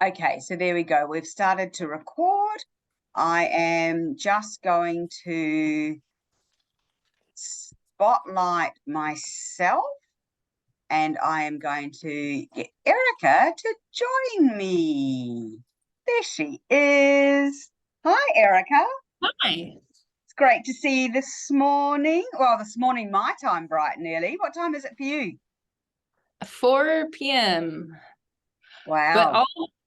Okay, so there we go. We've started to record. I am just going to spotlight myself, and I am going to get Erika to join me. There she is. Hi, Erika. Hi. It's great to see you this morning. Well, this morning, my time, bright and early. What time is it for you? 4 p.m. But Wow.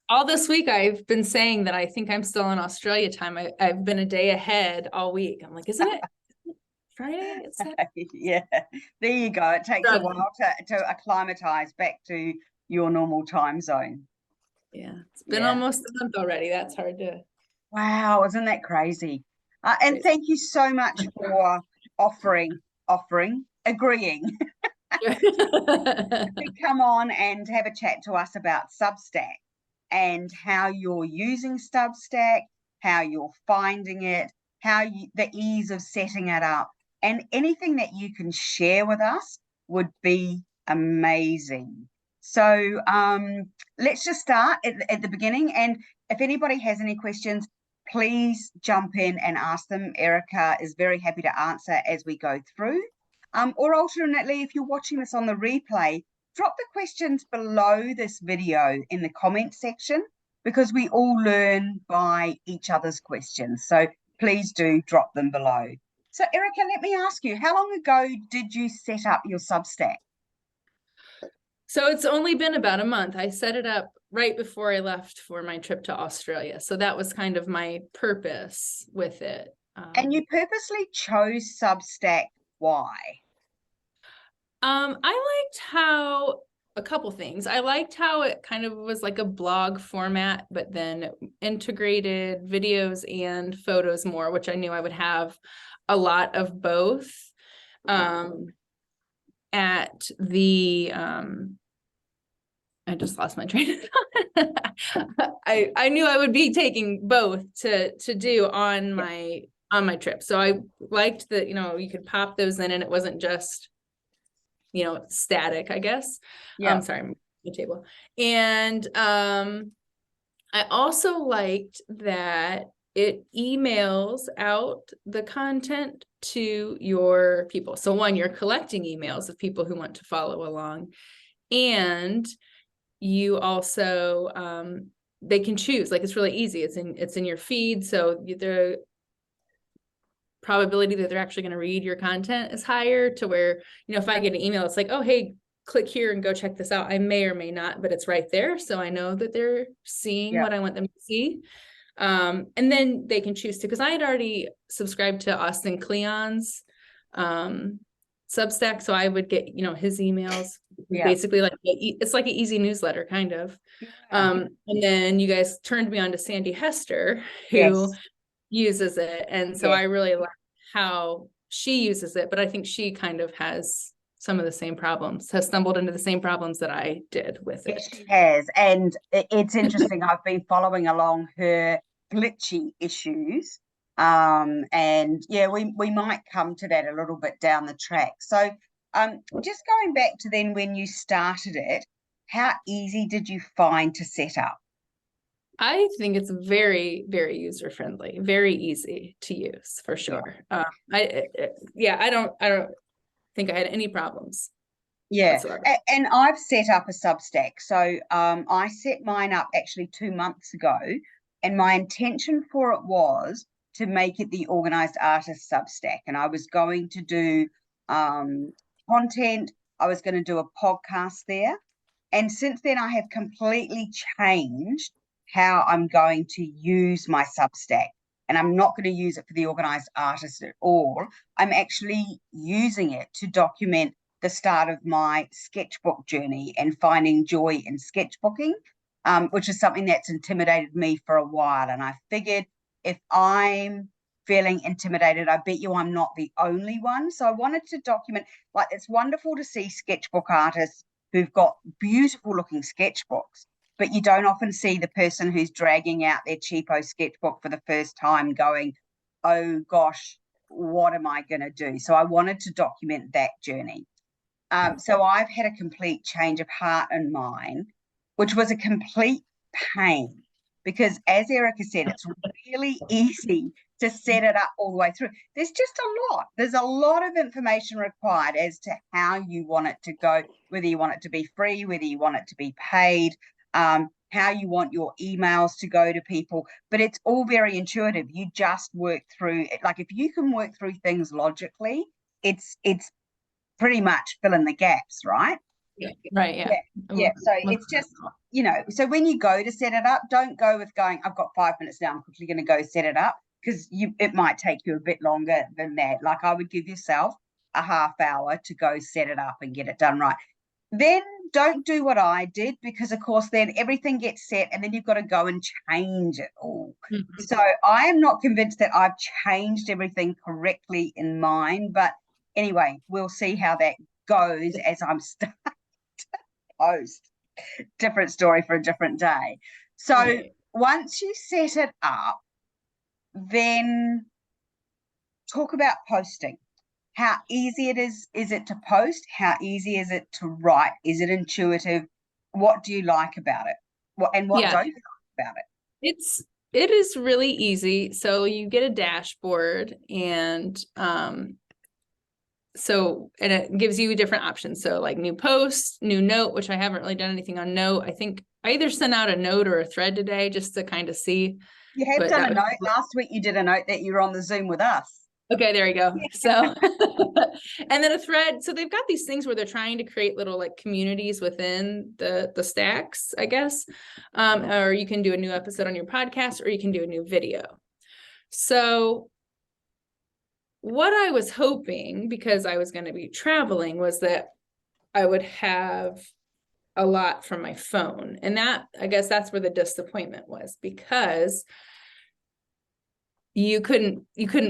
all this week I've been saying that I think I'm still in Australia time. I've been a day ahead all week. I'm like, isn't it Friday? It's Yeah, there you go. It takes a while to acclimatize back to your normal time zone. Yeah, it's been Yeah. almost a month already. That's hard to. Wow, isn't that crazy? And thank you so much for agreeing to come on and have a chat to us about Substack and how you're using Substack, how you're finding it, the ease of setting it up, and anything that you can share with us would be amazing. So let's just start at the beginning. And if anybody has any questions, please jump in and ask them. Erika is very happy to answer as we go through. Or alternately, if you're watching this on the replay, drop the questions below this video in the comment section, because we all learn by each other's questions. So please do drop them below. So Erika, let me ask you, how long ago did you set up your Substack? So it's only been about a month. I set it up right before I left for my trip to Australia. So that was kind of my purpose with it. And you purposely chose Substack. Why? I liked how a couple things. I liked how it kind of was like a blog format, but then integrated videos and photos more, which I knew I would have a lot of both. At the I just lost my train of thought. I knew I would be taking both to do on my trip. So I liked that, you could pop those in and it wasn't just static, I guess. Yeah. Sorry, the table. And I also liked that it emails out the content to your people. So one, you're collecting emails of people who want to follow along, and you also they can choose. Like, it's really easy. It's in your feed, so the probability that they're actually going to read your content is higher, to where, if I get an email, it's like, oh, hey, click here and go check this out. I may or may not, but it's right there. So I know that they're seeing what I want them to see. And then they can choose to, because I had already subscribed to Austin Kleon's Substack. So I would get, his emails, basically like, it's like an easy newsletter kind of. And then you guys turned me on to Sandy Hester, who uses it. And so I really like how she uses it, but I think she kind of has some of the same problems, has stumbled into the same problems that I did with it. She has. And it's interesting. I've been following along her glitchy issues. And yeah, we might come to that a little bit down the track. So just going back to then when you started it, how easy did you find to set up? I think it's very, very user friendly, very easy to use for sure. I don't think I had any problems. Yeah, whatsoever. and I've set up a Substack. So I set mine up actually 2 months ago, and my intention for it was to make it the Organized Artist Substack. And I was going to do content. I was going to do a podcast there. And since then, I have completely changed how I'm going to use my Substack. And I'm not going to use it for the Organized Artist at all. I'm actually using it to document the start of my sketchbook journey and finding joy in sketchbooking, which is something that's intimidated me for a while. And I figured, if I'm feeling intimidated, I bet you I'm not the only one. So I wanted to document, like, it's wonderful to see sketchbook artists who've got beautiful looking sketchbooks, but you don't often see the person who's dragging out their cheapo sketchbook for the first time going, oh gosh, what am I going to do? So I wanted to document that journey. So I've had a complete change of heart and mind, which was a complete pain because, as Erika said, it's really easy to set it up all the way through. There's just a lot. There's a lot of information required as to how you want it to go, whether you want it to be free, whether you want it to be paid, how you want your emails to go to people. But it's all very intuitive. You just work through it. Like if you can work through things logically, it's pretty much fill in the gaps, right? Yeah. Right. Yeah. Yeah. So it's just, so when you go to set it up, don't go with going, I've got 5 minutes now, I'm quickly going to go set it up, because it might take you a bit longer than that. Like I would give yourself a half hour to go set it up and get it done right. Then don't do what I did, because of course then everything gets set and then you've got to go and change it all. Mm-hmm. So I am not convinced that I've changed everything correctly in mine, but anyway, we'll see how that goes as I'm starting to post. Different story for a different day. So once you set it up, then talk about posting. How easy it is it to post? How easy is it to write? Is it intuitive? What do you like about it? What don't you like about it? It is really easy. So you get a dashboard and it gives you different options. So like new post, new note, which I haven't really done anything on note. I think I either sent out a note or a thread today just to kind of see. You have done a note. Last week you did a note that you were on the Zoom with us. Okay, there you go. So, and then a thread. So they've got these things where they're trying to create little like communities within the stacks, I guess. Or you can do a new episode on your podcast, or you can do a new video. So what I was hoping, because I was going to be traveling, was that I would have a lot from my phone. And that, I guess that's where the disappointment was, because you couldn't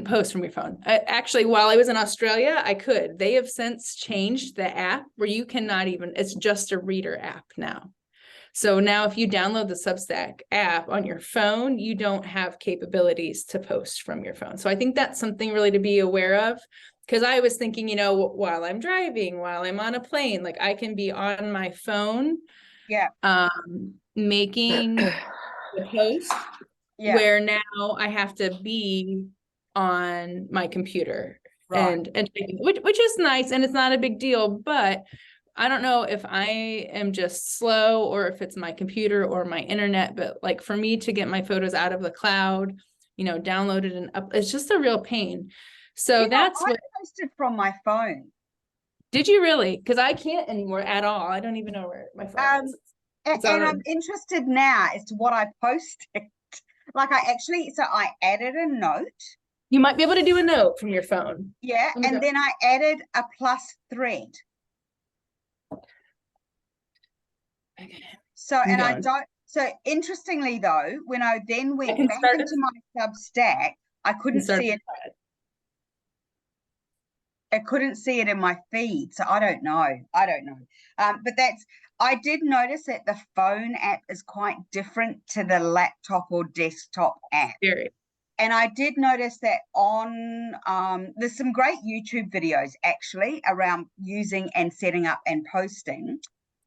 post from your phone. Actually, while I was in Australia, I could. They have since changed the app where you cannot even, it's just a reader app now. So now if you download the Substack app on your phone, you don't have capabilities to post from your phone. So I think that's something really to be aware of, because I was thinking, while I'm driving, while I'm on a plane, like I can be on my phone, making the post. Yeah. Where now I have to be on my computer, right. and which is nice, and it's not a big deal, but I don't know if I am just slow or if it's my computer or my internet, but like for me to get my photos out of the cloud, downloaded and up, it's just a real pain. So that's what I posted from my phone. Did you really? Because I can't anymore at all. I don't even know where my phone is. And I'm interested now as to what I posted. Like I added a note. You might be able to do a note from your phone. Yeah, and then I added a plus thread. Okay. So interestingly though, when I then went back into my Substack, I couldn't see it. I couldn't see it in my feed, so I don't know. But I did notice that the phone app is quite different to the laptop or desktop app. Very. And I did notice that on there's some great YouTube videos actually around using and setting up and posting.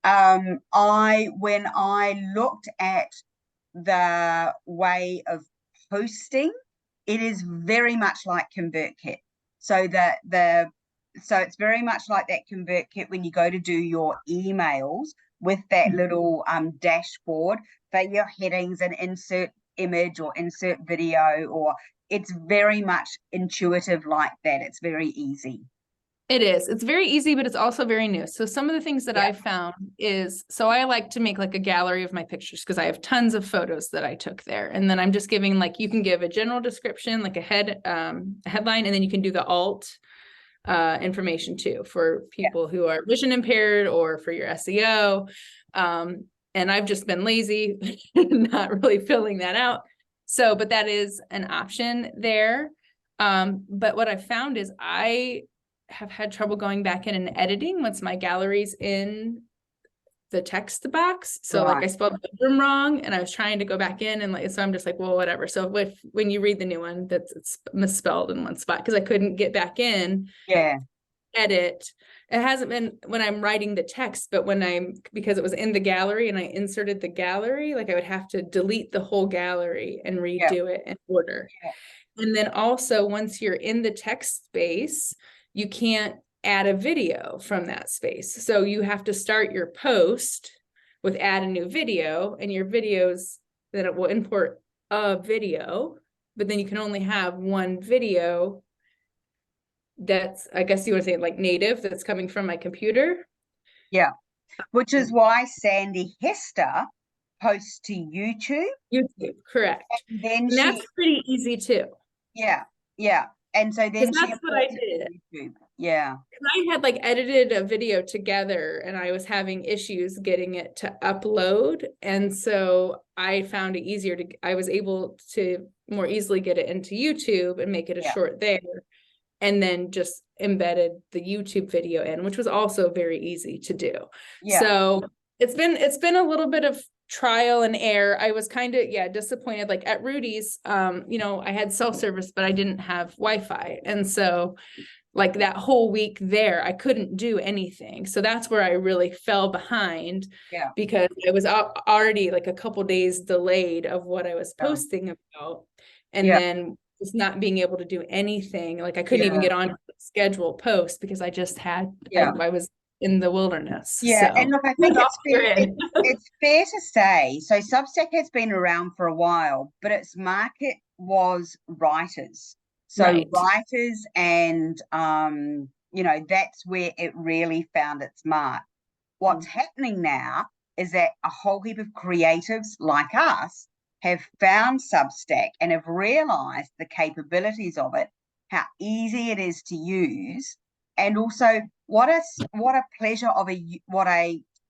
When I looked at the way of posting, it is very much like ConvertKit. So so it's very much like that ConvertKit when you go to do your emails with that little dashboard for your headings and insert image or insert video, or it's very much intuitive like that. It's very easy. It is. It's very easy, but it's also very new. So some of the things that I found is, so I like to make like a gallery of my pictures because I have tons of photos that I took there. And then I'm just giving you can give a general description, like a headline, and then you can do the alt information too for people who are vision impaired or for your SEO. And I've just been lazy, not really filling that out. So, but that is an option there. But what I found is I have had trouble going back in and editing once my gallery's in the text box. So like I spelled bedroom wrong and I was trying to go back in and so I'm just like, well, whatever. So when you read the new one, it's misspelled in one spot because I couldn't get back in, edit, it hasn't been when I'm writing the text, but because it was in the gallery and I inserted the gallery, like I would have to delete the whole gallery and redo it in order. And then also once you're in the text space, you can't add a video from that space. So you have to start your post with add a new video, and your videos, that it will import a video, but then you can only have one video that's, I guess you would say, like native, that's coming from my computer. Yeah. Which is why Sandy Hester posts to YouTube. YouTube, correct. And then and that's pretty easy too. Yeah. And so then that's what I did. YouTube. Yeah. I had like edited a video together and I was having issues getting it to upload. And so I found it easier I was able to more easily get it into YouTube and make it a short there. And then just embedded the YouTube video in, which was also very easy to do. Yeah. So it's been a little bit of trial and error. I was kind of, disappointed. Like at Rudy's, I had self-service, but I didn't have Wi-Fi. And so like that whole week there, I couldn't do anything. So that's where I really fell behind because I was already like a couple days delayed of what I was posting about. And then just not being able to do anything. Like I couldn't even get on to schedule post because I just had, I was in the wilderness. Yeah. So. And look, I think it's fair to say, so Substack has been around for a while, but its market was writers. So writers and, that's where it really found its mark. What's happening now is that a whole heap of creatives like us have found Substack and have realized the capabilities of it, how easy it is to use, and also what a pleasure of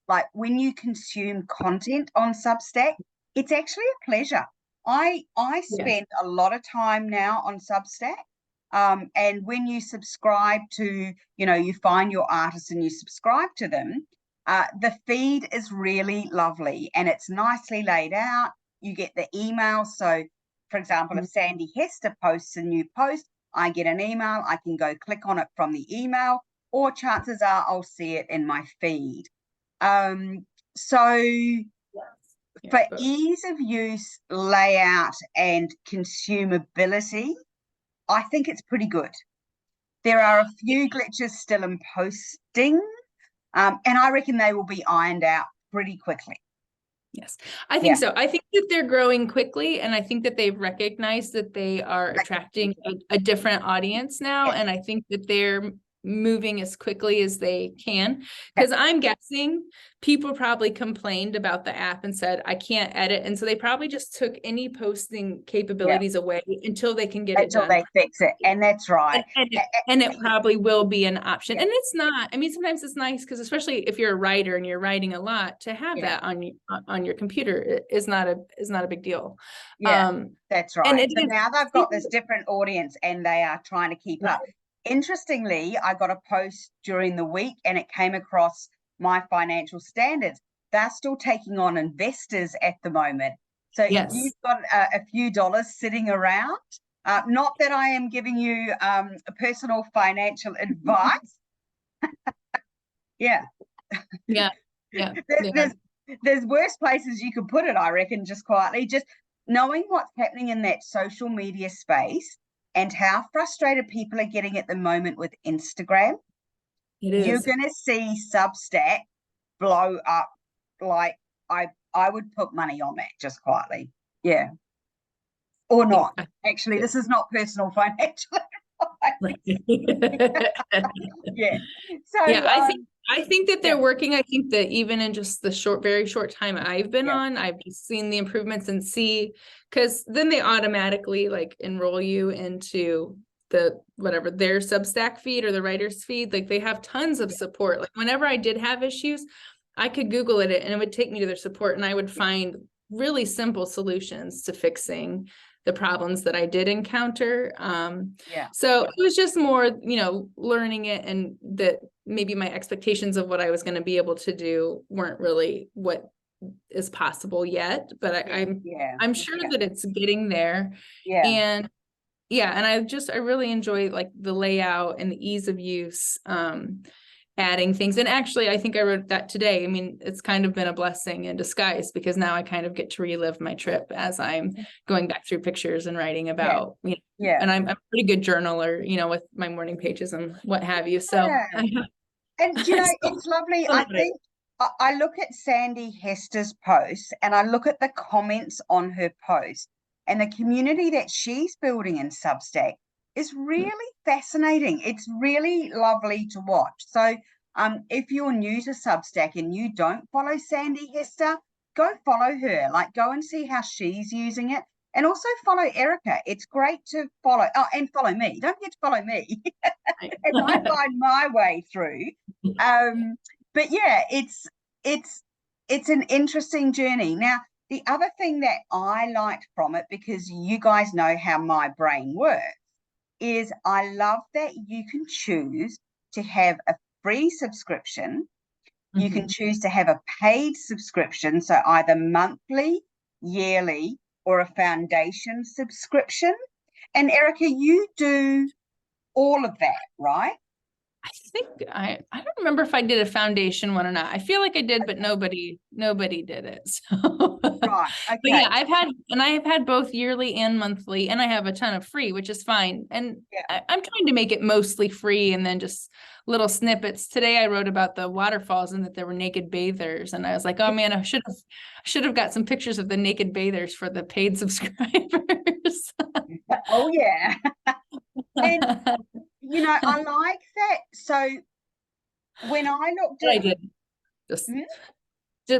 like when you consume content on Substack, it's actually a pleasure. I spend a lot of time now on Substack. And when you subscribe to, you find your artists and you subscribe to them, the feed is really lovely and it's nicely laid out. You get the email. So, for example, if Sandy Hester posts a new post, I get an email. I can go click on it from the email, or chances are I'll see it in my feed. For ease of use, layout, and consumability, I think it's pretty good. There are a few glitches still in posting, and I reckon they will be ironed out pretty quickly. Yes, I think so. I think that they're growing quickly, and I think that they've recognized that they are attracting a different audience now, and I think that they're moving as quickly as they can, because I'm guessing people probably complained about the app and said I can't edit, and so they probably just took any posting capabilities away until they can get it done. Until they fix it, and that's right. And it probably will be an option. And it's not, I mean, sometimes it's nice because especially if you're a writer and you're writing a lot, to have that on your computer is not a big deal. That's right. And so now they've got this different audience and they are trying to keep up. Interestingly, I got a post during the week and it came across my financial standards. They're still taking on investors at the moment. So if you've got a few dollars sitting around, not that I am giving you personal financial advice. There's worse places you could put it, I reckon, just quietly. Just knowing what's happening in that social media space and how frustrated people are getting at the moment with Instagram, you're going to see Substack blow up. Like I would put money on that just quietly. Yeah. Or not. Actually, this is not personal financial advice. I think that they're working. I think that even in just the very short time I've been on, I've just seen the improvements and because then they automatically like enroll you into their Substack feed or the writer's feed. Like they have tons of support. Like whenever I did have issues, I could Google it and it would take me to their support and I would find really simple solutions to fixing the problems that I did encounter. So it was just more, learning it, and that maybe my expectations of what I was going to be able to do weren't really what is possible yet, but I'm sure that it's getting there. And I really enjoy like the layout and the ease of use. adding things. And actually, I think I wrote that today. I mean, it's kind of been a blessing in disguise because now I kind of get to relive my trip as I'm going back through pictures and writing about, you know, Yeah. and I'm a pretty good journaler, you know, with my morning pages and what have you. So, Yeah. And you know, it's lovely. I think I look at Sandy Hester's posts and I look at the comments on her post, and the community that she's building in Substack is really fascinating. It's really lovely to watch. So if you're new to Substack and you don't follow Sandy Hester, go follow her. Like, go and see how she's using it. And also follow Erika. It's great to follow. Oh, and follow me. Don't forget to follow me as I find my way through. But yeah, it's an interesting journey. Now, the other thing that I liked from it, because you guys know how my brain works, is I love that you can choose to have a free subscription. You can choose to have a paid subscription, so either monthly, yearly, or a foundation subscription. And Erika, you do all of that, right? I think I don't remember if I did a foundation one or not. I feel like I did, but nobody did it. So Right. Okay. But yeah, I've had both yearly and monthly, and I have a ton of free, which is fine. And Yeah. I'm trying to make it mostly free and then just little snippets. Today I wrote about the waterfalls and that there were naked bathers, and I was like, oh man, I should have got some pictures of the naked bathers for the paid subscribers. Oh yeah. And you know, I like that. So when I looked I at did just, Hmm?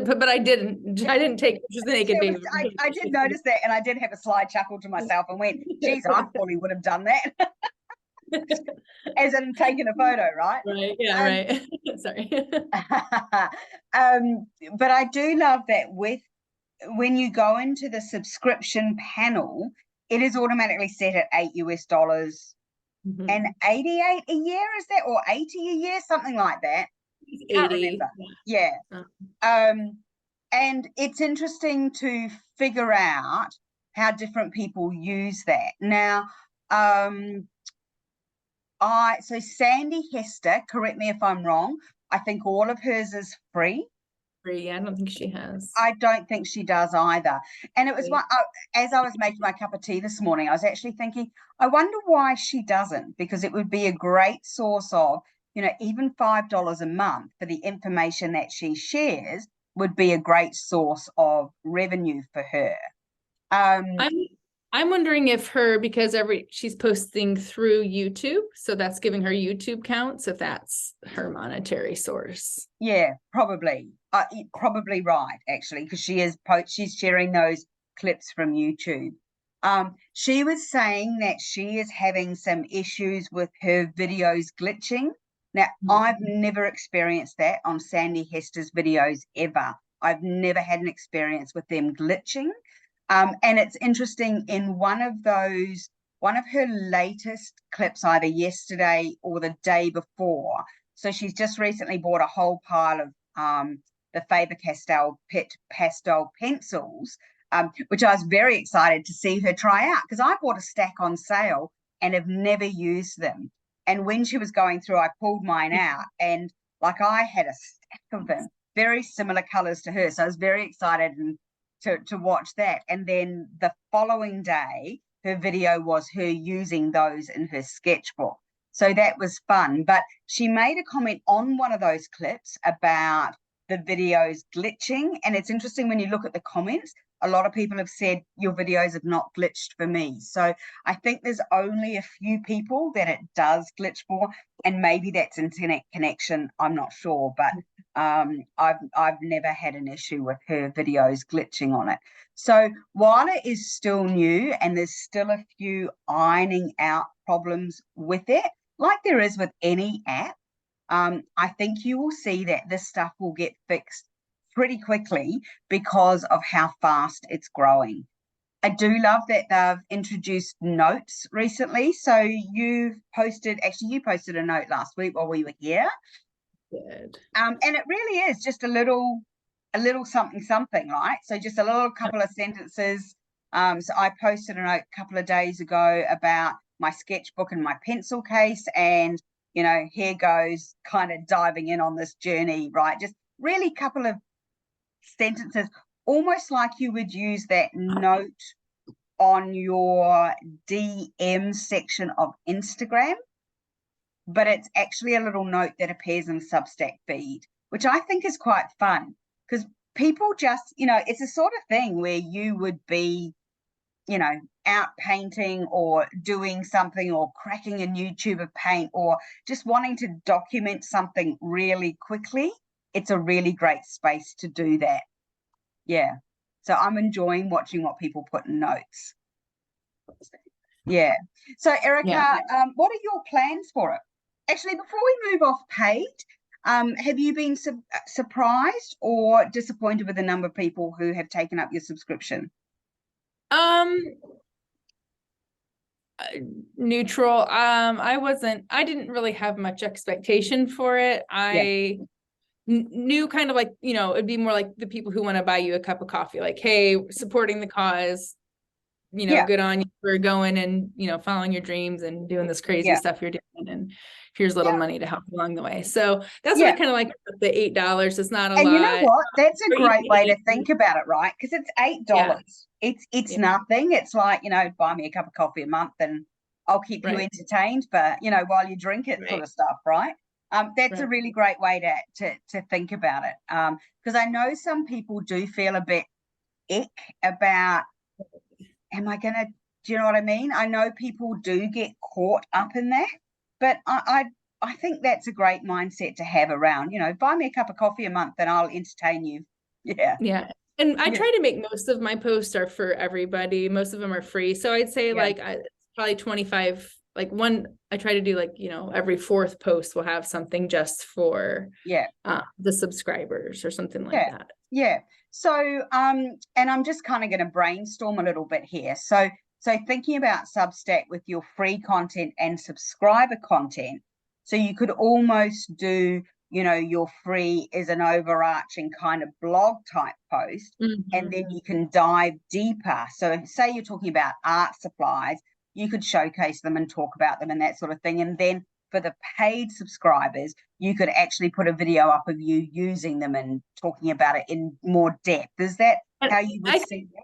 but I didn't take pictures of the naked bathers. I did notice that, and I did have a sly chuckle to myself and went, geez, I probably would have done that. As in taking a photo, right? Right. Yeah, right. Sorry. But I do love that when you go into the subscription panel, it is automatically set at $8 and 88 a year, is that, or 80 a year, something like that? Can't 80. remember. Yeah. And it's interesting to figure out how different people use that. Now, so Sandy Hester, correct me if I'm wrong, I think all of hers is free. Free. I don't think she has. I don't think she does either. And it was one, as I was making my cup of tea this morning, I was actually thinking, I wonder why she doesn't, because it would be a great source of, you know, even $5 a month for the information that she shares would be a great source of revenue for her. I'm wondering if because she's posting through YouTube, so that's giving her YouTube counts, if that's her monetary source. Yeah, probably. Probably right, actually, because she's sharing those clips from YouTube. She was saying that she is having some issues with her videos glitching. Now, I've never experienced that on Sandy Hester's videos ever. I've never had an experience with them glitching. And it's interesting, in one of her latest clips, either yesterday or the day before. So she's just recently bought a whole pile of the Faber-Castell pastel pencils, which I was very excited to see her try out, because I bought a stack on sale and have never used them. And when she was going through, I pulled mine out, and like, I had a stack of them, very similar colors to her. So I was very excited to watch that. And then the following day, her video was her using those in her sketchbook. So that was fun. But she made a comment on one of those clips about the videos glitching. And it's interesting, when you look at the comments, a lot of people have said, your videos have not glitched for me. So I think there's only a few people that it does glitch for, and maybe that's internet connection, I'm not sure. But I've never had an issue with her videos glitching on it. So while it is still new and there's still a few ironing out problems with it, like there is with any app, I think you will see that this stuff will get fixed pretty quickly because of how fast it's growing. I do love that they've introduced notes recently. So you posted a note last week while we were here. Good. And it really is just a little something, right? So just a little couple of sentences. So I posted a note a couple of days ago about my sketchbook and my pencil case, and you know, here goes, kind of diving in on this journey, right? Just really couple of sentences, almost like you would use that note on your DM section of Instagram, but it's actually a little note that appears in Substack feed, which I think is quite fun, because people just, you know, it's a sort of thing where you would be, you know, out painting or doing something or cracking a new tube of paint or just wanting to document something really quickly. It's a really great space to do that. Yeah. So I'm enjoying watching what people put in notes. Yeah. So Erika, what are your plans for it? Actually, before we move off paid, have you been surprised or disappointed with the number of people who have taken up your subscription? Neutral. I didn't really have much expectation for it. I knew kind of like, you know, it'd be more like the people who want to buy you a cup of coffee, like, hey, supporting the cause, you know, good on you for going and, you know, following your dreams and doing this crazy stuff you're doing. And here's a little money to help along the way. So that's what I kind of like about the $8. It's not a lot. And you know what? That's a great way to think about it, right? Because it's $8. It's nothing. It's like, you know, buy me a cup of coffee a month and I'll keep you entertained for, you know, while you drink it sort of stuff, right? That's a really great way to think about it. Because I know some people do feel a bit ick about, am I gonna, do you know what I mean? I know people do get caught up in that, but I think that's a great mindset to have around, you know, buy me a cup of coffee a month and I'll entertain you. Yeah. Yeah. And I try to make most of my posts are for everybody. Most of them are free. So I'd say like probably 25, like one, I try to do like, you know, every fourth post will have something just for the subscribers or something like that. Yeah. So, and I'm just kind of going to brainstorm a little bit here. So thinking about Substack with your free content and subscriber content, so you could almost do, you know, your free is an overarching kind of blog type post, and then you can dive deeper. So say you're talking about art supplies, you could showcase them and talk about them and that sort of thing. And then for the paid subscribers, you could actually put a video up of you using them and talking about it in more depth. Is that how you would see that?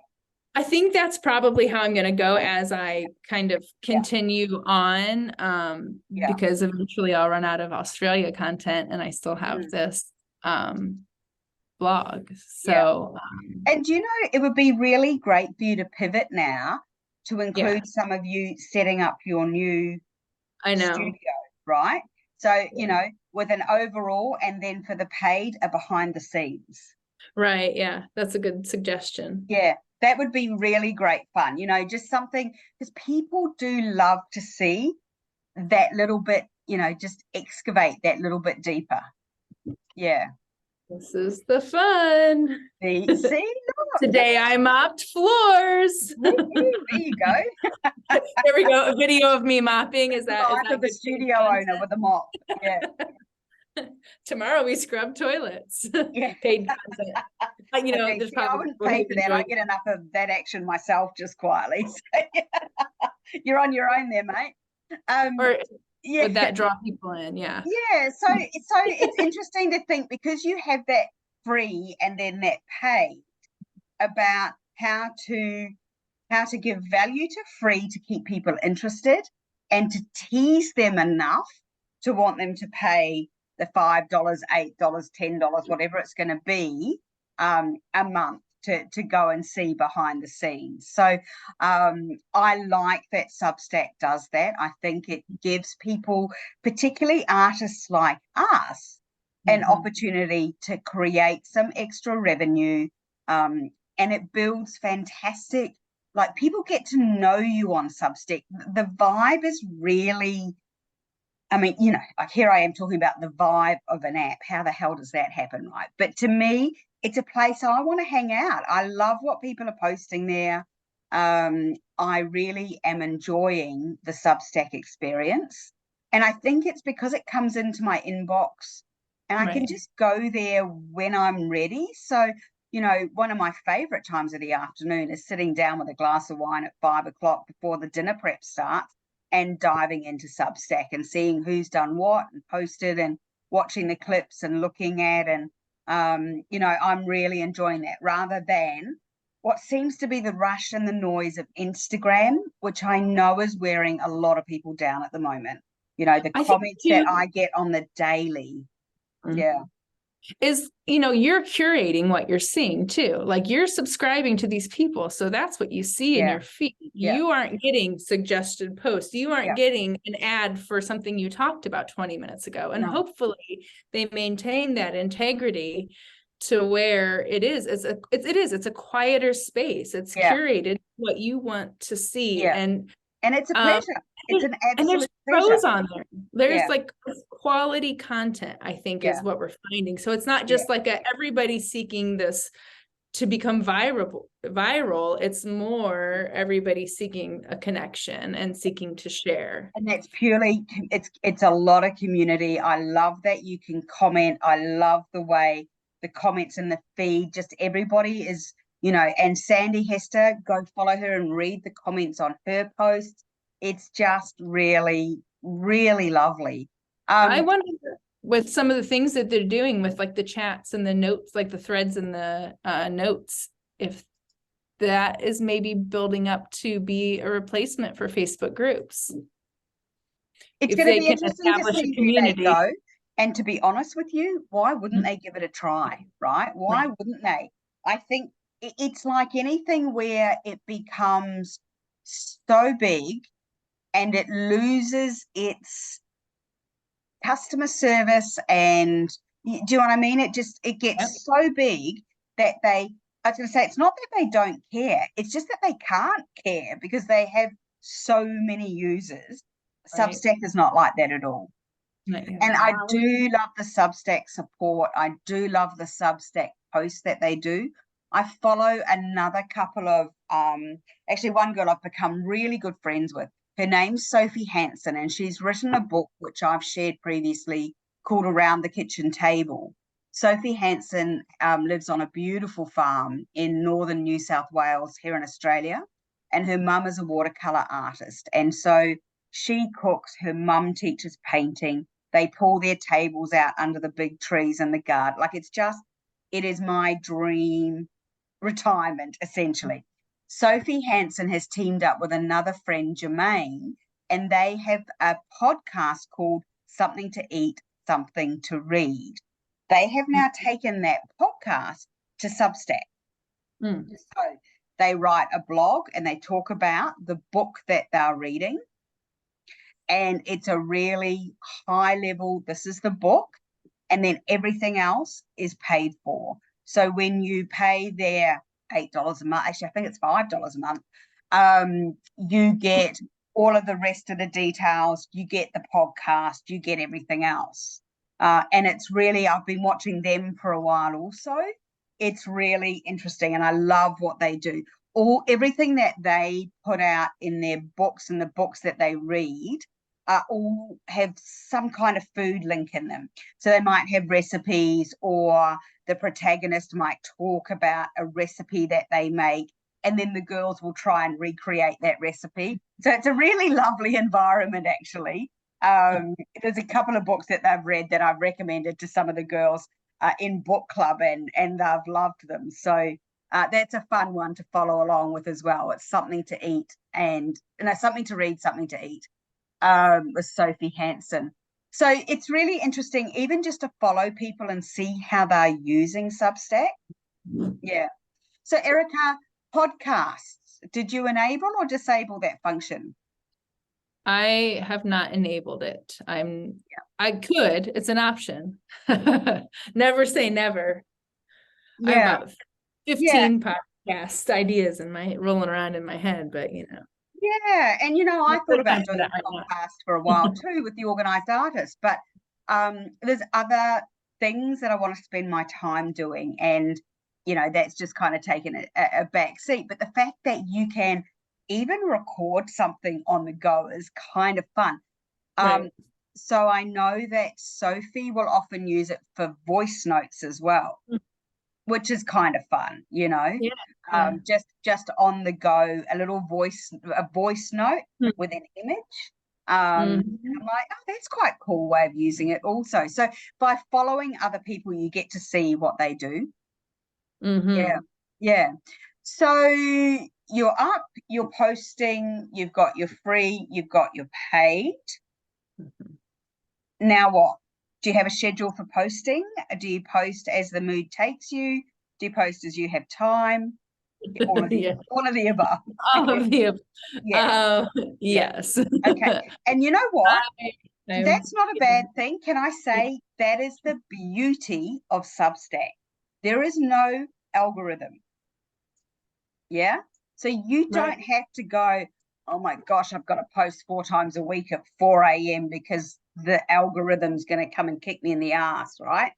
I think that's probably how I'm going to go as I kind of continue on, because eventually I'll run out of Australia content and I still have this blog. So, and you know, it would be really great for you to pivot now to include some of you setting up your new studio, right? So, you know, with an overall and then for the paid, a behind the scenes. Right. Yeah. That's a good suggestion. Yeah. That would be really great fun, you know, just something, because people do love to see that little bit, you know, just excavate that little bit deeper. Yeah. This is the fun. See? Today I mopped floors. There you go. There we go. A video of me mopping. Is that the studio owner with a mop? Yeah. Tomorrow we scrub toilets. Yeah. Paid content. You know, there's probably I wouldn't pay for that. I get enough of that action myself just quietly. So, you're on your own there, mate. Would that draw people in? Yeah. Yeah. So it's interesting to think, because you have that free and then that paid, about how to give value to free to keep people interested and to tease them enough to want them to pay the $5, $8, $10, whatever it's going to be a month to go and see behind the scenes. So I like that Substack does that. I think it gives people, particularly artists like us, an opportunity to create some extra revenue, and it builds fantastic, like, people get to know you on Substack. The vibe is really, I mean, you know, like, here I am talking about the vibe of an app. How the hell does that happen, right? But to me, it's a place I want to hang out. I love what people are posting there. I really am enjoying the Substack experience. And I think it's because it comes into my inbox and I can just go there when I'm ready. So, you know, one of my favorite times of the afternoon is sitting down with a glass of wine at 5 o'clock before the dinner prep starts and diving into Substack and seeing who's done what and posted and watching the clips and looking at, and I'm really enjoying that rather than what seems to be the rush and the noise of Instagram, which I know is wearing a lot of people down at the moment. The comments that I get on the daily. Yeah. Is, you're curating what you're seeing too. Like, you're subscribing to these people. So that's what you see in your feed. You aren't getting suggested posts. You aren't getting an ad for something you talked about 20 minutes ago. And hopefully they maintain that integrity to where it is. It's a quieter space. It's curated what you want to see. And it's a pleasure. It's an absolute and there's pleasure. pros on there. There's like quality content, I think, is what we're finding. So it's not just like everybody seeking this to become viral. It's more everybody seeking a connection and seeking to share. And that's purely, it's a lot of community. I love that you can comment. I love the way the comments in the feed, just everybody is, and Sandy Hester, go follow her and read the comments on her posts. It's just really, really lovely. I wonder, with some of the things that they're doing with like the chats and the notes, like the threads and the notes, if that is maybe building up to be a replacement for Facebook groups. It's going to be interesting to see where they go. And to be honest with you, why wouldn't they give it a try, right? Why wouldn't they? I think it's like anything where it becomes so big and it loses its customer service, and do you know what I mean? It gets so big that I was going to say, it's not that they don't care, it's just that they can't care because they have so many users. Substack is not like that at all. And I do love the Substack support. I do love the Substack posts that they do. I follow another couple of, actually one girl I've become really good friends with. Her name's Sophie Hansen, and she's written a book, which I've shared previously, called Around the Kitchen Table. Sophie Hansen lives on a beautiful farm in northern New South Wales here in Australia, and her mum is a watercolour artist. And so she cooks, her mum teaches painting. They pull their tables out under the big trees in the garden. Like, it is my dream retirement, essentially. Sophie Hansen has teamed up with another friend, Jermaine, and they have a podcast called Something to Eat, Something to Read. They have now taken that podcast to Substack. So they write a blog and they talk about the book that they're reading. And it's a really high level, this is the book, and then everything else is paid for. So when you pay their $8 a month, actually I think it's $5 a month, you get all of the rest of the details, you get the podcast, you get everything else. And it's really, I've been watching them for a while also. It's really interesting, and I love what they do. Everything that they put out in their books and the books that they read all have some kind of food link in them. So they might have recipes, or the protagonist might talk about a recipe that they make, and then the girls will try and recreate that recipe. So it's a really lovely environment, actually. There's a couple of books that they've read that I've recommended to some of the girls in book club, and they've loved them. So that's a fun one to follow along with as well. It's Something to Eat, and Something to Read, Something to Eat, with Sophie Hansen. So it's really interesting, even just to follow people and see how they're using Substack. Yeah. So Erika, podcasts, did you enable or disable that function? I have not enabled it. I could, it's an option. Never say never. I have about 15 podcast ideas rolling around in my head, but Yeah, and I thought about doing a podcast for a while too with the organised artist, but there's other things that I want to spend my time doing, and that's just kind of taken a back seat. But the fact that you can even record something on the go is kind of fun. So I know that Sophie will often use it for voice notes as well, which is kind of fun, just on the go, a voice note with an image. I'm Mhm. like, oh, that's quite a cool way of using it also. So by following other people, you get to see what they do. Yeah, Mhm. yeah. So you're up, you're posting, you've got your free, you've got your paid. Mhm. Now what? Do you have a schedule for posting? Do you post as the mood takes you? Do you post as you have time? Yeah, All of the above. all of the Yeah, yeah. yes. Okay. And you know what? I'm That's not a bad thing. Can I say that is the beauty of Substack? There is no algorithm. Yeah. So you right. don't have to go, oh my gosh, I've got to post 4 times a week at 4 a.m. because the algorithm's going to come and kick me in the ass, right?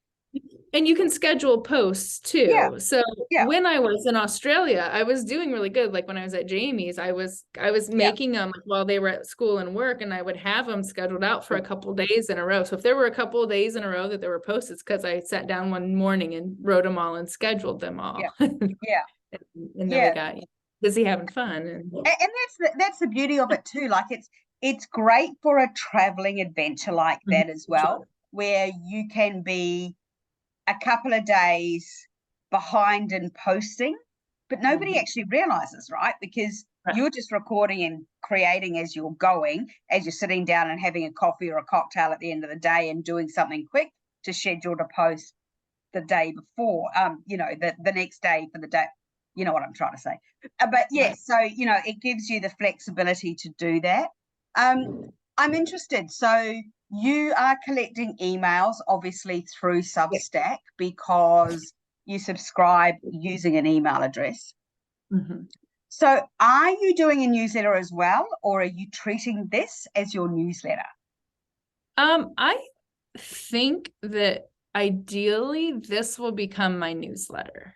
And you can schedule posts Yeah. too. So Yeah. when I was in Australia, I was doing really good. Like when I was at Jamie's, I was Yeah. making them while they were at school and work, and I would have them scheduled out for a couple of days in a row. So if there were a couple of days in a row that there were posts, it's because I sat down one morning and wrote them all and scheduled them all. Yeah. Yeah. And then we Yeah. got busy having fun. And that's the beauty of it too. Like it's great for a traveling adventure like that as well, where you can be a couple of days behind in posting, but nobody actually realizes, right? Because Right. you're just recording and creating as you're going, as you're sitting down and having a coffee or a cocktail at the end of the day and doing something quick to schedule to post the day before, the next day for the day. You know what I'm trying to say. But yes, so, it gives you the flexibility to do that. I'm interested. So you are collecting emails, obviously, through Yeah. Substack because you subscribe using an email address. Mhm. So are you doing a newsletter as well, or are you treating this as your newsletter? I think that ideally this will become my newsletter.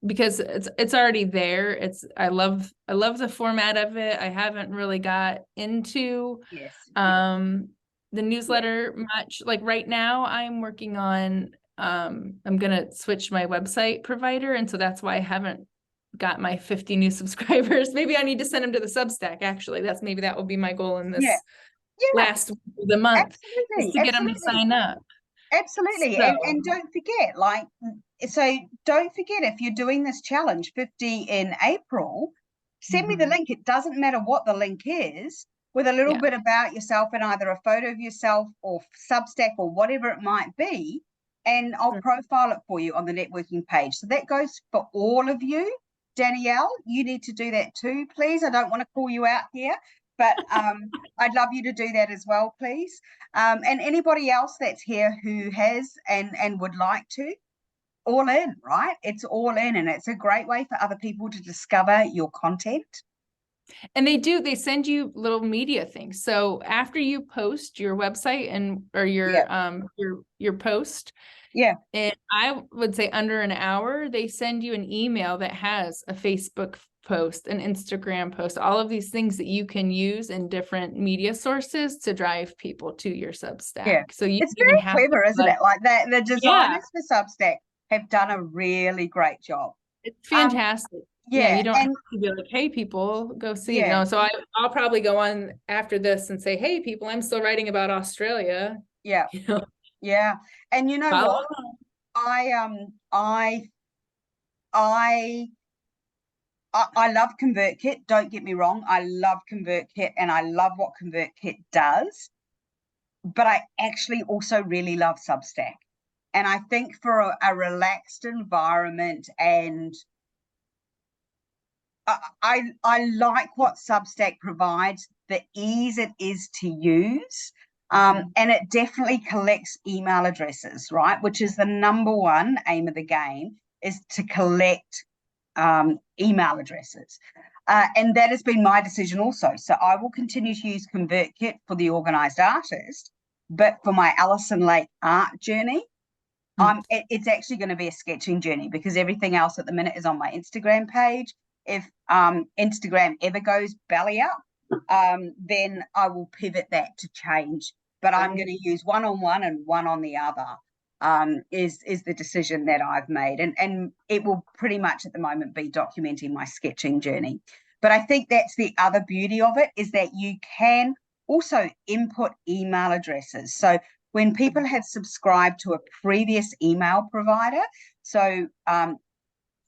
Because it's already there. I love the format of it. I haven't really got into Yes. the Yeah. newsletter much. Like right now I'm working on I'm gonna switch my website provider, and so that's why I haven't got my 50 new subscribers. Maybe I need to send them to the Substack, actually. Maybe that will be my goal in Yeah. this Yeah. last week of the month, is Absolutely. to get them to Absolutely. sign up. Absolutely. And So don't forget, so don't forget, if you're doing this challenge 50 in April, send me the mhm, link. It doesn't matter what the link is, with a little yeah. bit about yourself and either a photo of yourself or Substack or whatever it might be. And I'll profile it for you on the networking page. So that goes for all of you. Danielle, you need to do that too, please. I don't want to call you out here, but I'd love you to do that as well, please. And anybody else that's here who has and would like to, all in, right? It's all in, and it's a great way for other people to discover your content. And they send you little media things. So after you post your website or Yeah, your post, yeah, and I would say under an hour, they send you an email that has a Facebook post, an Instagram post, all of these things that you can use in different media sources to drive people to your yeah. Substack. So you It's don't even very have to clever, isn't it? Like that, the yeah, designers for Substack have done a really great job. it's Um, fantastic. Yeah, yeah, you don't have and to be like, hey, people, go see. yeah, No, so I'll probably go on after this and say, hey, people, I'm still writing about Australia. yeah, You know, yeah. And you know follow what? I I I love ConvertKit. Don't get me wrong. I love ConvertKit and I love what ConvertKit does. But I actually also really love Substack. And I think for a relaxed environment, and I like what Substack provides, the ease it is to use. And it definitely collects email addresses, right? Which is the number one aim of the game, is to collect email addresses. And that has been my decision also. So I will continue to use ConvertKit for the organized artist, but for my Alison Lake art journey, it's actually going to be a sketching journey, because everything else at the minute is on my Instagram page. If Instagram ever goes belly up, then I will pivot that to change. But I'm going to use one on one and one on the other. Is the decision that I've made, and it will pretty much at the moment be documenting my sketching journey. But I think that's the other beauty of it, is that you can also input email addresses. So when people have subscribed to a previous email provider, so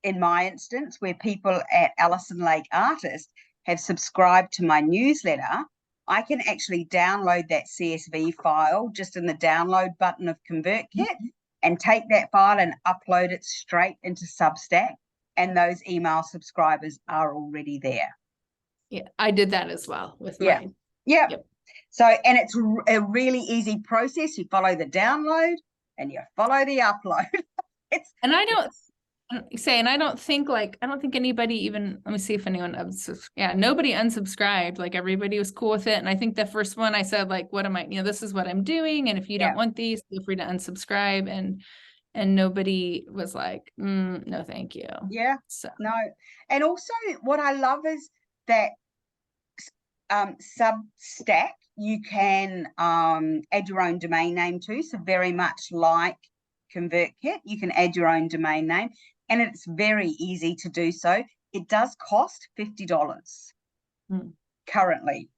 in my instance, where people at Alison Lake Artist have subscribed to my newsletter, I can actually download that CSV file just in the download button of ConvertKit and take that file and upload it straight into Substack, and those email subscribers are already there. Yeah, I did that as well with mine. Yeah. Yep. So, and it's a really easy process. You follow the download and you follow the upload. And I don't think anybody even, let me see if anyone nobody unsubscribed. Like, everybody was cool with it. And I think the first one I said, like, what am I, this is what I'm doing. And if you don't want these, feel free to unsubscribe. And nobody was like, no, thank you. Yeah. So no. And also what I love is that Substack, you can add your own domain name too. So very much like ConvertKit, you can add your own domain name, and it's very easy to do so. It does cost $50 currently.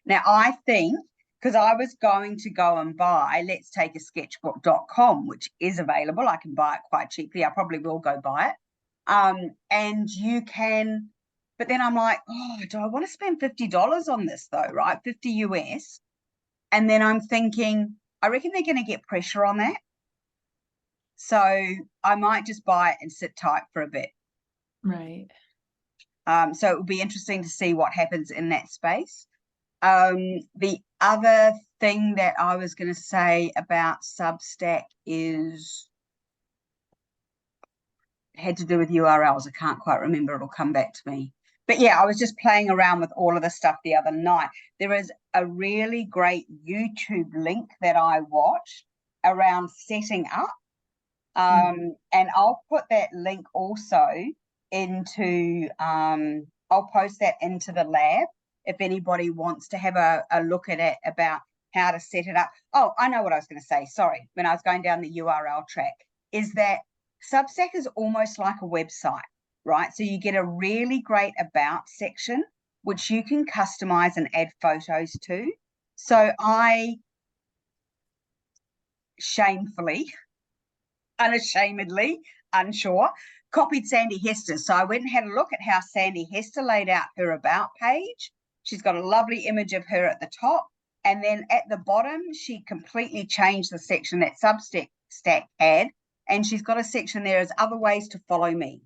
Now, I think, because I was going to go and buy Let's Take a Sketchbook.com, which is available. I can buy it quite cheaply. I probably will go buy it. And you can, but then I'm like, oh, do I want to spend $50 on this though, right? 50 US. And then I'm thinking, I reckon they're going to get pressure on that. So I might just buy it and sit tight for a bit. right. So it will be interesting to see what happens in that space. The other thing that I was going to say about Substack had to do with URLs. I can't quite remember. It'll come back to me. But yeah, I was just playing around with all of the stuff the other night. There is a really great YouTube link that I watched around setting up. And I'll put that link also into, I'll post that into the lab if anybody wants to have a look at it about how to set it up. Oh, I know what I was going to say. Sorry, when I was going down the URL track, is that Substack is almost like a website, right? So you get a really great about section, which you can customize and add photos to. So I unashamedly unsure, copied Sandy Hester. So I went and had a look at how Sandy Hester laid out her about page. She's got a lovely image of her at the top. And then at the bottom, she completely changed the section that Substack had. And she's got a section there as other ways to follow me.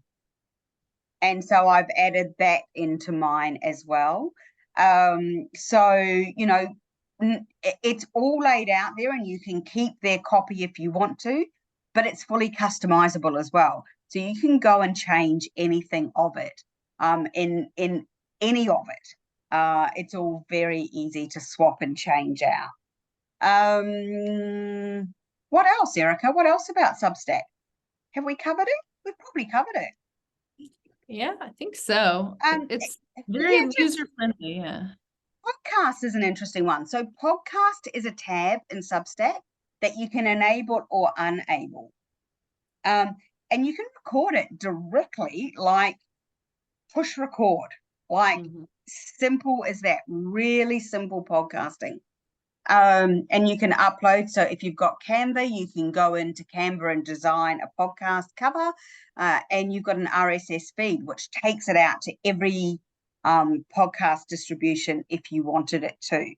And so I've added that into mine as well. So, you know, it's all laid out there and you can keep their copy if you want to, but it's fully customizable as well. So you can go and change anything of it, in any of it. It's all very easy to swap and change out. What else, Erika? What else about Substack? Have we covered it? We've probably covered it. Yeah, I think so. It's very user friendly. Yeah. Podcast is an interesting one. So podcast is a tab in Substack that you can enable or enable. And you can record it directly, like push record, like simple as that, really simple podcasting. And you can upload. So if you've got Canva, you can go into Canva and design a podcast cover, and you've got an RSS feed, which takes it out to every podcast distribution if you wanted it to.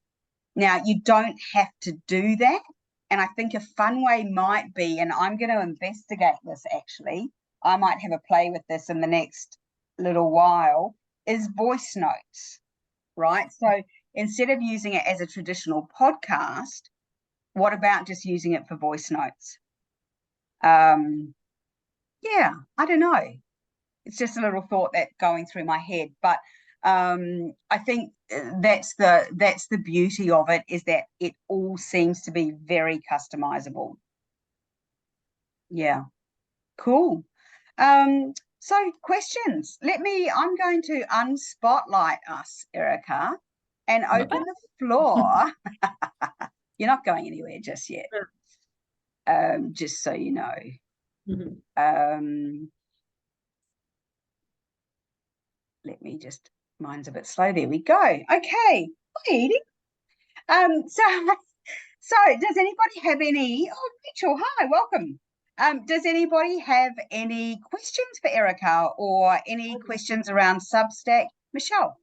Now, you don't have to do that. And I think a fun way might be, and I'm going to investigate this actually, I might have a play with this in the next little while, is voice notes, right? So instead of using it as a traditional podcast, what about just using it for voice notes? Yeah, I don't know. It's just a little thought that going through my head, but I think that's the beauty of it, is that it all seems to be very customizable. Yeah, cool. So questions. I'm going to unspotlight us, Erika, and open the floor. You're not going anywhere just yet. Just so you know. Let me just Mine's a bit slow. There we go. Okay. Hi, Edie. So so does anybody have any? Oh, Rachel, hi, welcome. Does anybody have any questions for Erika or any questions around Substack? Michelle?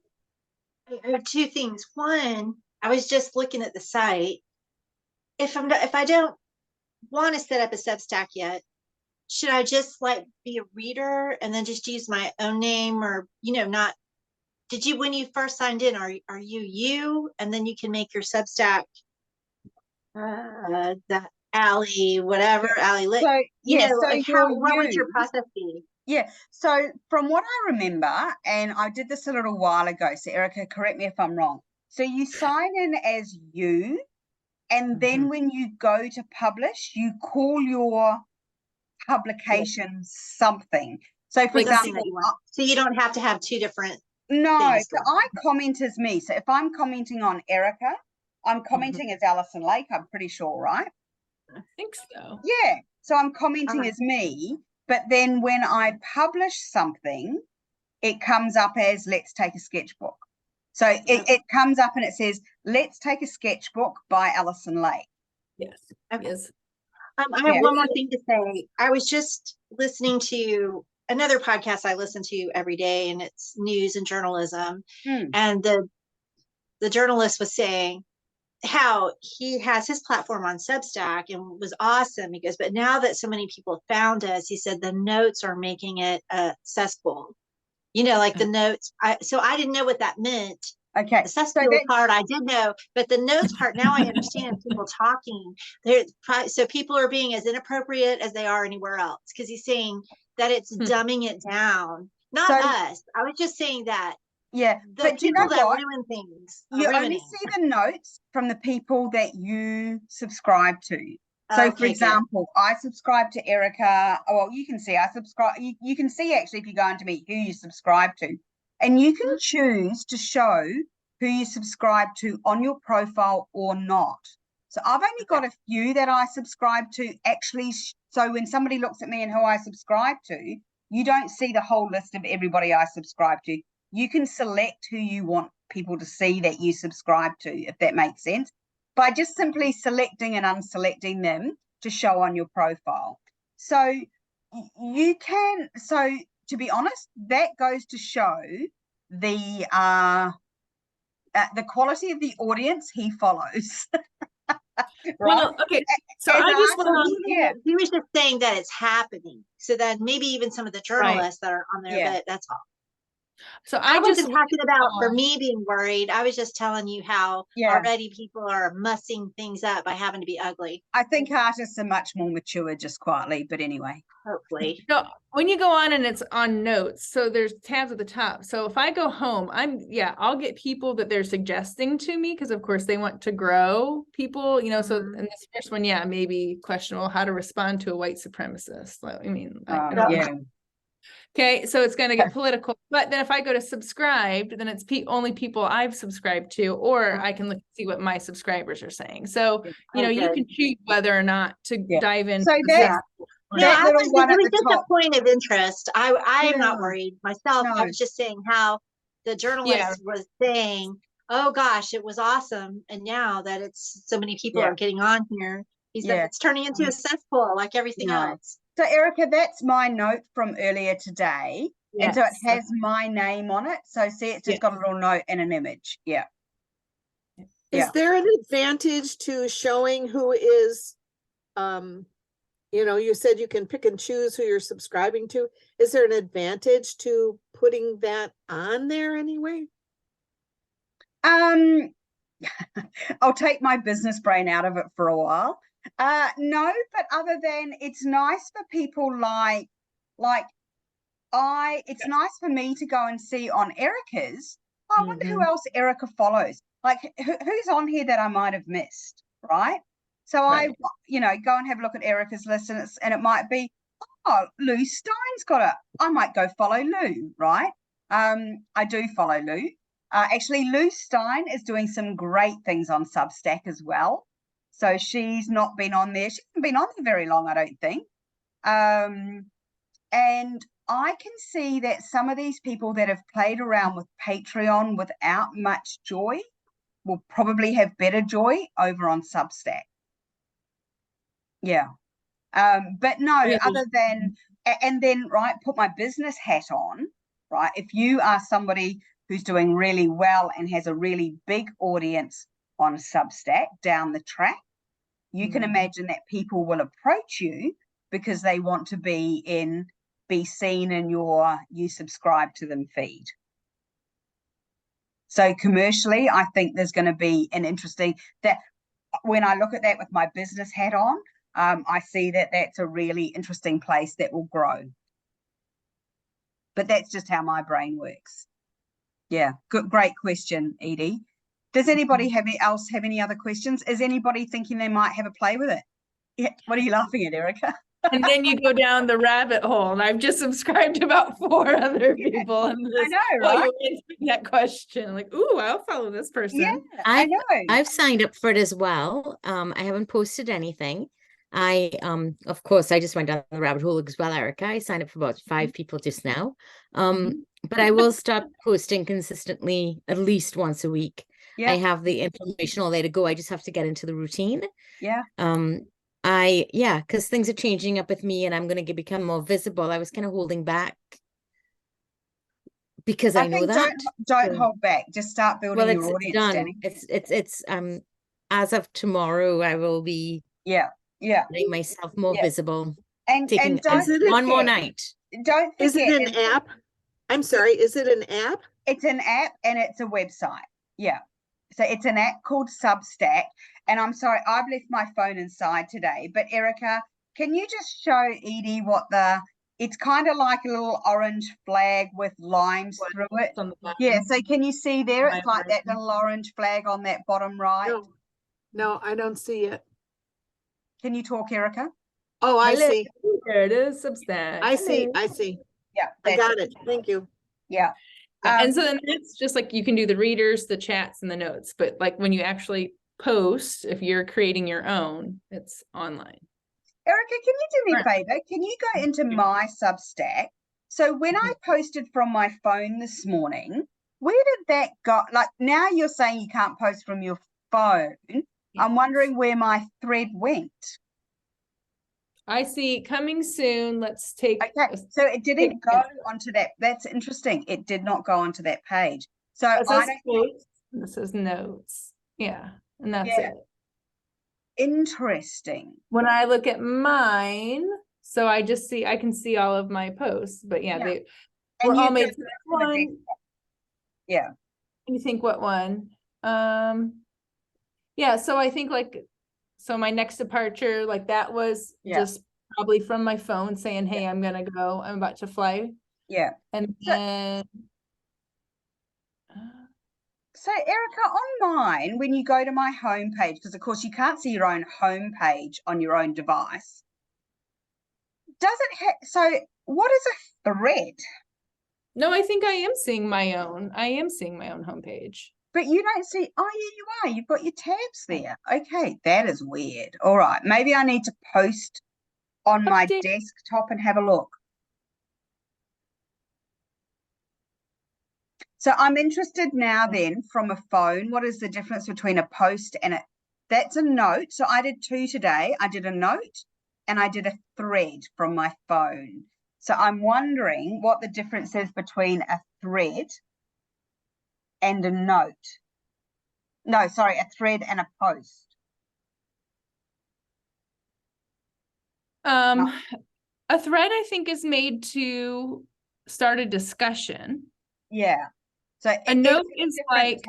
I have two things. One, I was just looking at the site. If I don't want to set up a Substack yet, should I just like be a reader and then just use my own name, or not? Did you, when you first signed in, are you and then you can make your Substack that Allie whatever Allie Lick, So yeah, so like what would your process be? Yeah, so from what I remember, and I did this a little while ago, so Erika, correct me if I'm wrong. So you sign in as you, and then when you go to publish, you call your publication something. So for Like something example, that you want. So you don't have to have two different no, things. so I comment as me. So if I'm commenting on Erika, I'm commenting as Alison Lake, I'm pretty sure, right? I think so. Yeah, so I'm commenting as me, but then when I publish something, it comes up as let's take a sketchbook. So it comes up and it says, let's take a sketchbook by Alison Lake. Yes. Okay. Yes. I have one more thing to say. I was just listening to another podcast I listen to every day, and it's news and journalism. And the journalist was saying how he has his platform on Substack and was awesome. He goes, but now that so many people found us, he said the notes are making it a cesspool. Like the notes. So I didn't know what that meant. Okay. The cesspool part I did know, but the notes part now I understand. People talking there, so people are being as inappropriate as they are anywhere else, because he's saying that it's dumbing it down. Not us. I was just saying that. Yeah, but people that ruin things. You only see the notes from the people that you subscribe to. So, for example, I subscribe to Erika. Well, you can see I subscribe. You can see actually if you go into me who you subscribe to, and you can choose to show who you subscribe to on your profile or not. So I've only got a few that I subscribe to actually. So when somebody looks at me and who I subscribe to, you don't see the whole list of everybody I subscribe to. You can select who you want people to see that you subscribe to, if that makes sense, by just simply selecting and unselecting them to show on your profile. So you can, so to be honest, that goes to show the quality of the audience he follows. Right? Well, okay. So I just he was just saying that it's happening. So that maybe even some of the journalists that are on there, but that's all. So I wasn't talking about for me being worried. I was just telling you how already people are mussing things up by having to be ugly. I think artists are much more mature just quietly, but anyway. Hopefully. So when you go on and it's on notes, so there's tabs at the top. So if I go home, I'll get people that they're suggesting to me, because of course they want to grow people, so in this first one, maybe questionable how to respond to a white supremacist. I mean, okay, so it's going to get political. But then if I go to subscribed, then it's only people I've subscribed to, or I can look and see what my subscribers are saying. So, you can choose whether or not to dive in. So it was just a point of interest. I am not worried myself. I was just saying how the journalist was saying, oh gosh, it was awesome. And now that it's so many people are getting on here, it's turning into a cesspool like everything else. So, Erika, that's my note from earlier today. And so it has my name on it. So see, it's just got a little note and an image. Yeah. Is there an advantage to showing who is, you said you can pick and choose who you're subscribing to. Is there an advantage to putting that on there anyway? I'll take my business brain out of it for a while. No, but other than it's nice for people it's nice for me to go and see on Erika's. I wonder who else Erika follows. Like who's on here that I might have missed, right? So I, go and have a look at Erika's list, and it might be, Lou Stein's I might go follow Lou, right? I do follow Lou. Actually, Lou Stein is doing some great things on Substack as well. So she's not been on there. She hasn't been on there very long, I don't think. And I can see that some of these people that have played around with Patreon without much joy will probably have better joy over on Substack. Yeah. But no, Really? other than, and then, right, put my business hat on, right? If you are somebody who's doing really well and has a really big audience on Substack down the track, you can imagine that people will approach you because they want to be seen in your you subscribe to them feed. So commercially, I think there's going to be an interesting, that when I look at that with my business hat on, I see that that's a really interesting place that will grow. But that's just how my brain works. Yeah, good, great question, Edie. Does anybody else have any other questions? Is anybody thinking they might have a play with it? Yeah. What are you laughing at, Erika? And then you go down the rabbit hole, and I've just subscribed to about 4 other people. And I know, right? You're answering that question, like, ooh, I'll follow this person. Yeah, I know. I've signed up for it as well. I haven't posted anything. Of course, I just went down the rabbit hole as well, Erika. I signed up for about 5 people just now. But I will start posting consistently at least once a week. Yeah. I have the information all there to go. I just have to get into the routine. Yeah. Because things are changing up with me and I'm going to become more visible. I was kind of holding back because I know think that. don't hold back. Just start building your audience, done. Danny. It's as of tomorrow, I will be making myself more visible. And taking don't one more night. Don't forget, Is it an app? I'm sorry, is it an app? It's an app and it's a website. Yeah. So it's an app called Substack. And I'm sorry, I've left my phone inside today. But Erika, can you just show Edie what it's kind of like a little orange flag with lines through it. Yeah, so can you see there? It's like that little orange flag on that bottom right. No, I don't see it. Can you talk, Erika? Oh, I Hello. see. There it is, Substack. I see. Yeah. I got it. Thank you. Yeah. And so then it's just like you can do the readers, the chats, and the notes. But like when you actually post, if you're creating your own, it's online. Erika, can you do me a favor? Can you go into my Substack? So when I posted from my phone this morning, where did that go? Like now you're saying you can't post from your phone. I'm wondering where my thread went. I see coming soon. Let's take. Okay, so it didn't go onto that. That's interesting. It did not go onto that page. So this is notes. Yeah, and that's it. Interesting. When I look at mine, so I can see all of my posts, but they were all made one. Yeah. You think what one? Yeah, so I think so my next departure, like that was just probably from my phone saying, hey, I'm gonna go, I'm about to fly. Yeah. And then so Erika, on mine, when you go to my homepage, because of course you can't see your own homepage on your own device, does it have, so what is a thread? No, I think I am seeing my own homepage. But you don't see, oh yeah, you are, you've got your tabs there. Okay, that is weird. All right, maybe I need to post on my desktop and have a look. So I'm interested now then from a phone, what is the difference between a post and that's a note. So I did 2 today. I did a note and I did a thread from my phone. So I'm wondering what the difference is between a thread and a note. No, sorry, a thread and a post. A thread I think is made to start a discussion. Yeah. So a note is like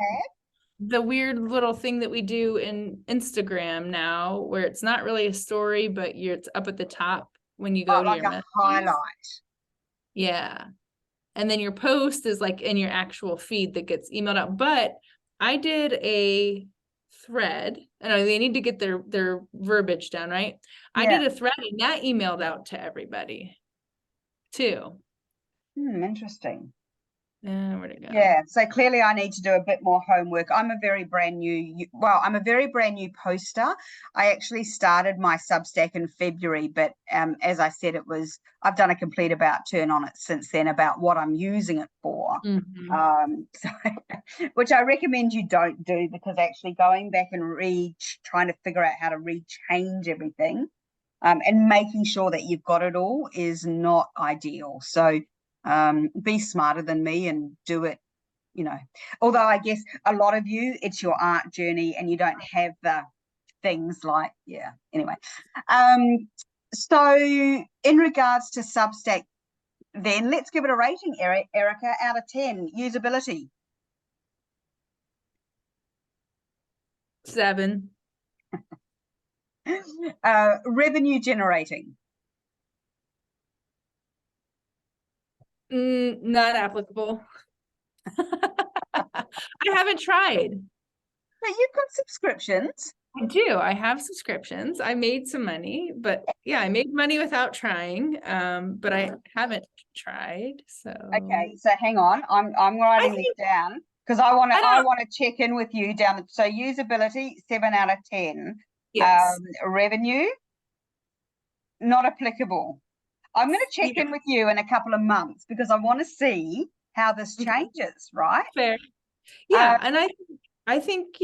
the weird little thing that we do in Instagram now, where it's not really a story, but it's up at the top when you go to your highlight. Yeah. And then your post is like in your actual feed that gets emailed out. But I did a thread, and they need to get their verbiage down, right? Yeah. I did a thread and that emailed out to everybody too. Interesting. Where'd it go? Yeah, so clearly I need to do a bit more homework. I'm a very brand new poster. I actually started my Substack in February, but as I said, I've done a complete about turn on it since then about what I'm using it for. So, which I recommend you don't do, because actually going back and trying to figure out how to rechange everything and making sure that you've got it all is not ideal. So be smarter than me and do it, although I guess a lot of you, it's your art journey and you don't have the things like, anyway. So in regards to Substack, then let's give it a rating, Erika, out of 10. Usability. 7. Revenue generating. Not applicable. I haven't tried. But you've got subscriptions. I do. I have subscriptions. I made some money, but yeah, I made money without trying. But I haven't tried. So okay, so hang on. I'm writing this down because I want to check in with you down. So usability 7 out of 10. Yes. Revenue not applicable. I'm going to check in with you in a couple of months because I want to see how this changes, right? Fair. Yeah, and I think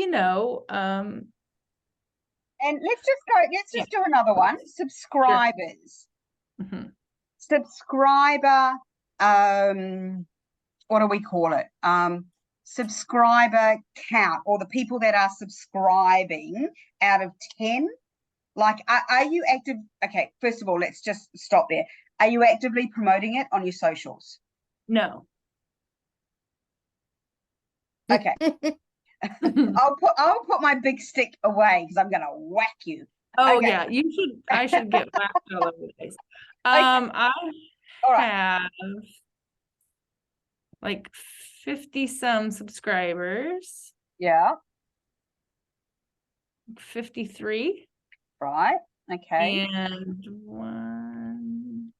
and let's just do another one. Subscribers. Sure. Subscriber, what do we call it? Subscriber count, or the people that are subscribing out of 10. Like, are you active? Okay, first of all, let's just stop there. Are you actively promoting it on your socials? No. Okay. I'll put my big stick away because I'm gonna whack you. Oh okay. Yeah, I should get whacked all over the place. I have like 50 some subscribers. Yeah. 53. Right. Okay. And 1,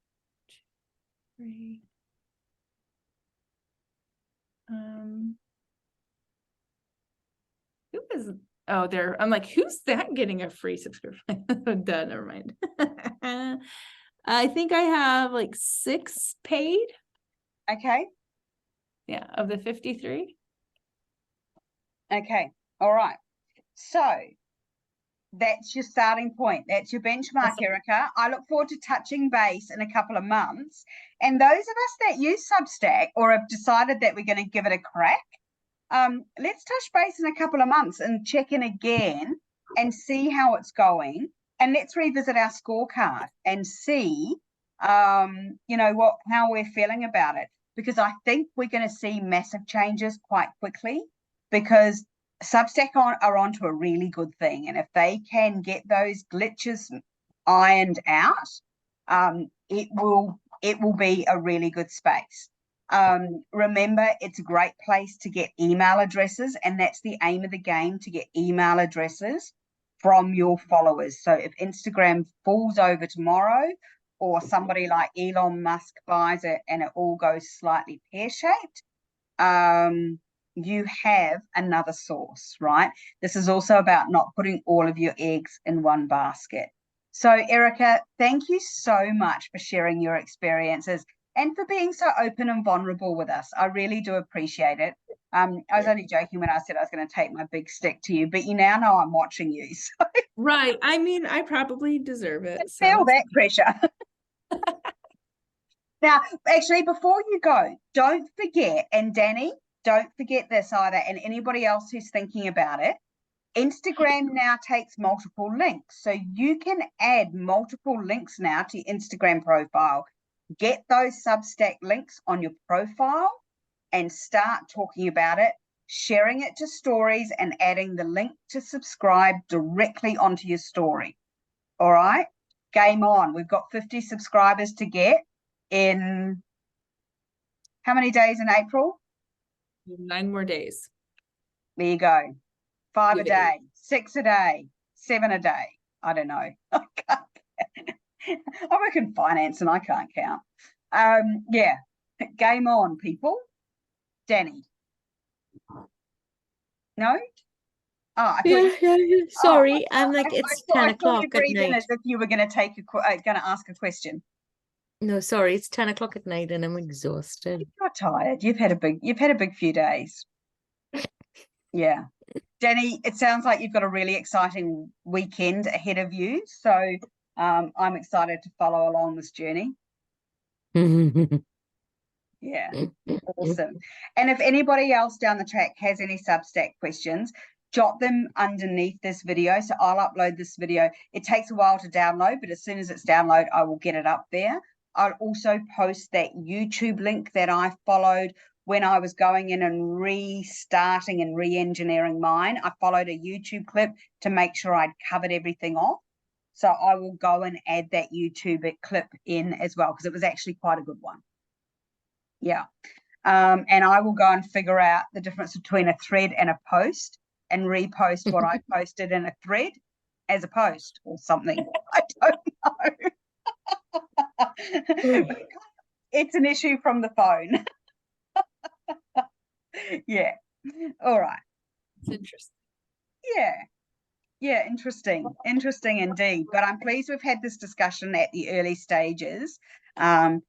2, 3. Who is? Oh, there. I'm like, who's that getting a free subscription? Done. Never mind. I think I have like 6 paid. Okay. Yeah, of the 53. Okay. All right. So that's your starting point. That's your benchmark, Erika. I look forward to touching base in a couple of months. And those of us that use Substack or have decided that we're going to give it a crack, let's touch base in a couple of months and check in again and see how it's going. And let's revisit our scorecard and see, how we're feeling about it. Because I think we're going to see massive changes quite quickly, because Substack are onto a really good thing. And if they can get those glitches ironed out, it will be a really good space. Remember, it's a great place to get email addresses, and that's the aim of the game, to get email addresses from your followers. So if Instagram falls over tomorrow, or somebody like Elon Musk buys it and it all goes slightly pear-shaped, you have another source, right? This is also about not putting all of your eggs in one basket. So Erika, thank you so much for sharing your experiences and for being so open and vulnerable with us. I really do appreciate it. I was only joking when I said I was going to take my big stick to you, but you now know I'm watching you. So. Right. I mean, I probably deserve it. So. Feel that pressure. Now, actually, before you go, don't forget, and Danny, don't forget this either, and anybody else who's thinking about it, Instagram now takes multiple links. So you can add multiple links now to your Instagram profile. Get those Substack links on your profile and start talking about it, sharing it to stories and adding the link to subscribe directly onto your story. All right, game on. We've got 50 subscribers to get in how many days in April? 9 more days. There you go. 5 a day, 6 a day, 7 a day. I don't know. I work in finance and I can't count. Yeah, game on, people. Danny? No? Oh, I thought Yeah. Sorry, I'm I like, it's thought- 10 I thought o'clock you at breathed in night. as if you were going to going to ask a question. No, sorry, it's 10 o'clock at night and I'm exhausted. You're tired. You've had a big few days. Yeah. Danny, it sounds like you've got a really exciting weekend ahead of you. So I'm excited to follow along this journey. Yeah, awesome. And if anybody else down the track has any Substack questions, jot them underneath this video. So I'll upload this video. It takes a while to download, but as soon as it's downloaded, I will get it up there. I'll also post that YouTube link that I followed when I was going in and restarting and re-engineering mine. I followed a YouTube clip to make sure I'd covered everything off. So I will go and add that YouTube clip in as well, because it was actually quite a good one. Yeah. And I will go and figure out the difference between a thread and a post and repost what I posted in a thread as a post or something. I don't know. It's an issue from the phone. Yeah. All right. It's interesting. Yeah, interesting indeed. But I'm pleased we've had this discussion at the early stages. And,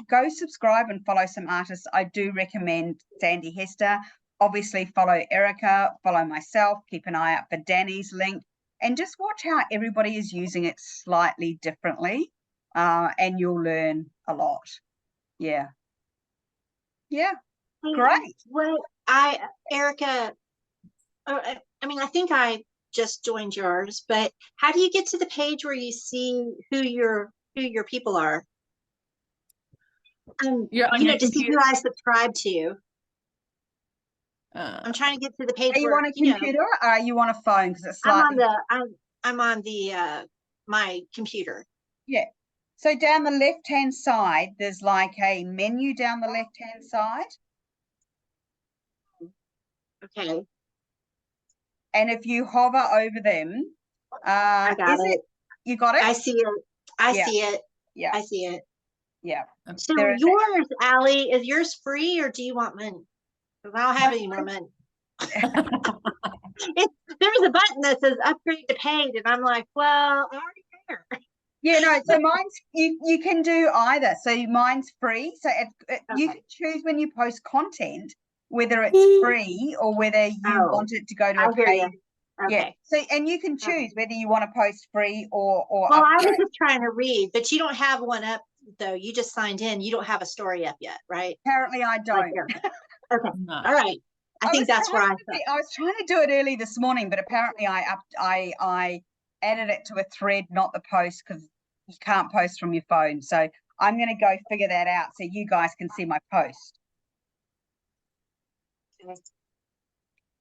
go subscribe and follow some artists. I do recommend Sandy Hester. Obviously, follow Erika, follow myself, keep an eye out for Danny's link, and just watch how everybody is using it slightly differently, and you'll learn a lot. Yeah. Yeah, great. Well, Erika, I mean, I think I just joined yours, but how do you get to the page where you see who your people are? You're on your to see who I subscribe to. I'm trying to get to the page. Are you on a computer or are you on a phone? Because it's slightly... I'm on the my computer. Yeah. So down the left-hand side, there's like a menu down the left-hand side. Okay. And if you hover over them, I got it. You got it? I see it. I see it. Yeah. I see it. Yeah. So yours, Allie, is yours free or do you want money? Because I don't have any more money. There's a button that says upgrade to paid, and I'm like, well, I already there. Yeah, no, so mine's, you can do either. So mine's free. So you can choose when you post content, whether it's free or whether you want it to go to a paid. Okay. Yeah. So, and you can choose whether you want to post free or well, I was just trying to read, but you don't have one up though. You just signed in. You don't have a story up yet, right? Apparently I don't. Okay. All right. I think that's where I was trying to do it early this morning, but apparently I added it to a thread, not the post, because you can't post from your phone. So I'm going to go figure that out so you guys can see my post. Look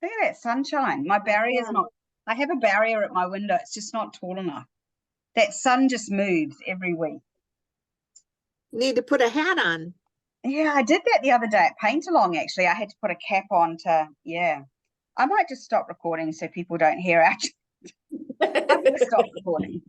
at that sunshine. My barrier's not, I have a barrier at my window. It's just not tall enough. That sun just moves every week. Need to put a hat on. Yeah, I did that the other day at Paint Along, actually. I had to put a cap on to, I might just stop recording so people don't hear. Actually, I'm going to stop recording.